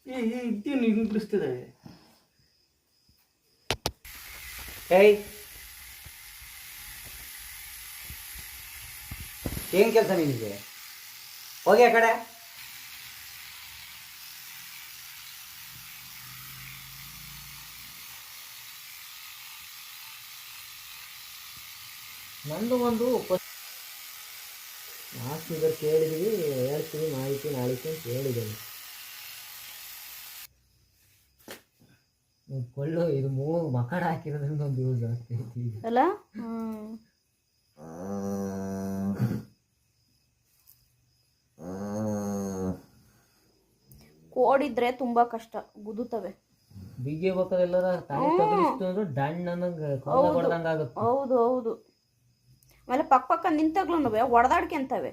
ಇದ್ದೇನು ಹಿಂಗೆ ಬಿಡಿಸ್ತದೆ. ಏಯ್ ಏನು ಕೆಲಸ ನಿನಗೆ? ಹೋಗಿ ಆ ಕಡೆ. ನಂದು ಒಂದು ಲಾಸ್ಟ್ ಇದಕ್ಕೆ ಕೇಳಿದ್ವಿ, ಹೇಳ್ತೀವಿ ಮಾಹಿತಿ ನಾಳಿಕೆ ಅಂತ ಹೇಳಿದ್ದೇನೆ. ಕೊಳ್ಳು ಇದು ಮಕಡ ಹಾಕಿರೋದ್ರಿಂದ ಒಂದು ಯೂಸ್ ಆಗ್ತೈತಿ ಅಲ್ಲ. ಕೋಡಿದ್ರೆ ತುಂಬಾ ಕಷ್ಟ, ಗುದುತ್ತವೆ. ಬಿಗಿ ಬೇಕಾದೆಲ್ಲರ ತಾಯಿ ತಗಲಿಸ್ತು ಅಂದ್ರೆ ಡಣ್ಣ ಅನ್ನಂಗೆ ಹೊಡೆದಂಗೆ ಆಗುತ್ತೆ. ಹೌದು ಹೌದು. ಆಮೇಲೆ ಪಕ್ಕ ಪಕ್ಕ ನಿಂತಾಗ್ಲೂ ಹೊಡೆದಾಡ್ಕೊಂತವೆ.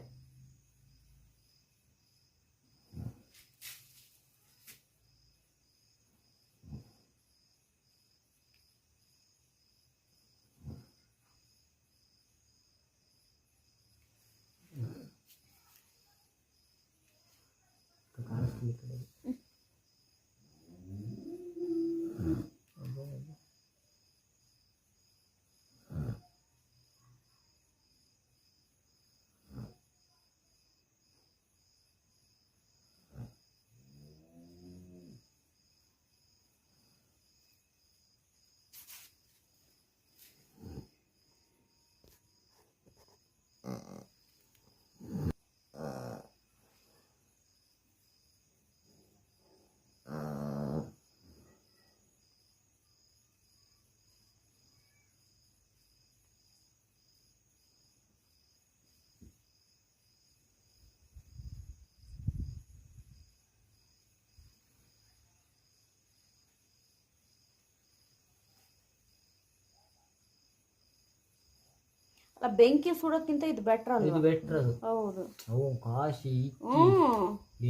ಬೆಂಕಿ ಸುಡೋಕ್ಕಿಂತ ಇದು ಬೆಟರ್ ಅಲ್ಲ? ಇದು ಬೆಟರ್. ಅದು ಹೌದು. ಅವು ಕಾಶಿ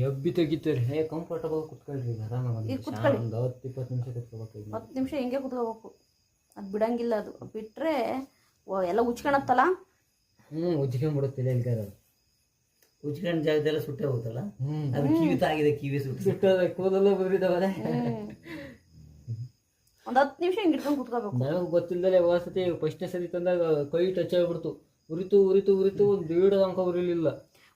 ಎಬ್ಬಿ ತೆಗಿತಾರೆ. ಹೇ ಕಂಫರ್ಟಬಲ್ ಕುತ್ಕೊಳ್ರಿ ಆರಾಮಾಗಿ. ಒಂದು 10-20 ನಿಮಿಷ ಕುತ್ಕೋಬೇಕು. 10 ನಿಮಿಷ ಹಿಂಗೆ ಕುತ್ಕೋಬೇಕು. ಅದು ಬಿಡಂಗಿಲ್ಲ. ಅದು ಬಿಟ್ರೆ ಎಲ್ಲ ಉಚ್ಕೊಳತ್ತಲ್ಲ. ಉಜ್ಕೊಂಡ್ಬಿಡುತ್ತೆ. ಎಲ್ಗಾರ ಉಚ್ಕೊಂಡ ಜಾಗದೆಲ್ಲ ಸುಟ್ಟೆ ಹೋಗುತ್ತಲ್ಲ. ಅದು ಕಿವಿ ತಾಗಿದೆ, ಕಿವಿ ಸುಟ್ಟದ ಕೂದಲು ಬರಿದವರೆ. ಒಂದು 10 ನಿಮಿಷ ಹಿಂಗೆ ಇಟ್ಕೊಂಡು ಕುತ್ಕೋಬೇಕು. ನನಗೆ ಗೊತ್ತಿಲ್ಲದೆ ವಸತಿ ಫಸ್ಟ್ನೇ ಸರಿ ತಂದಾಗ ಕೈ ಟಚ್ ಆಗಿಬಿಡ್ತು. ಉರಿತು ಉರಿತು ಉರಿತು ಒಂದು ದೀಡ ಅಂಕ ಉರಿಲಿಲ್ಲ.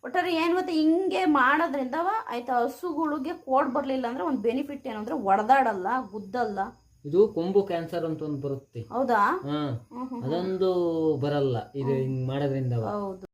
ಒಟ್ಟಾರೆ ಏನು ಗೊತ್ತಾ, ಹಿಂಗೆ ಮಾಡೋದ್ರಿಂದ ಆಯ್ತಾ ಹಸುಗಳಿಗೆ ಕೋಡ್ ಬರಲಿಲ್ಲ ಅಂದ್ರೆ ಒಂದು ಬೆನಿಫಿಟ್ ಏನಂದ್ರೆ ಒಡೆದಾಡಲ್ಲ, ಗುದ್ದಲ್ಲ. ಇದು ಕೊಂಬು ಕ್ಯಾನ್ಸರ್ ಅಂತ ಒಂದು ಬರುತ್ತೆ. ಹೌದಾ? ಅದೊಂದು ಬರಲ್ಲ ಇದು ಹಿಂಗ್ ಮಾಡೋದ್ರಿಂದ. ಹೌದು.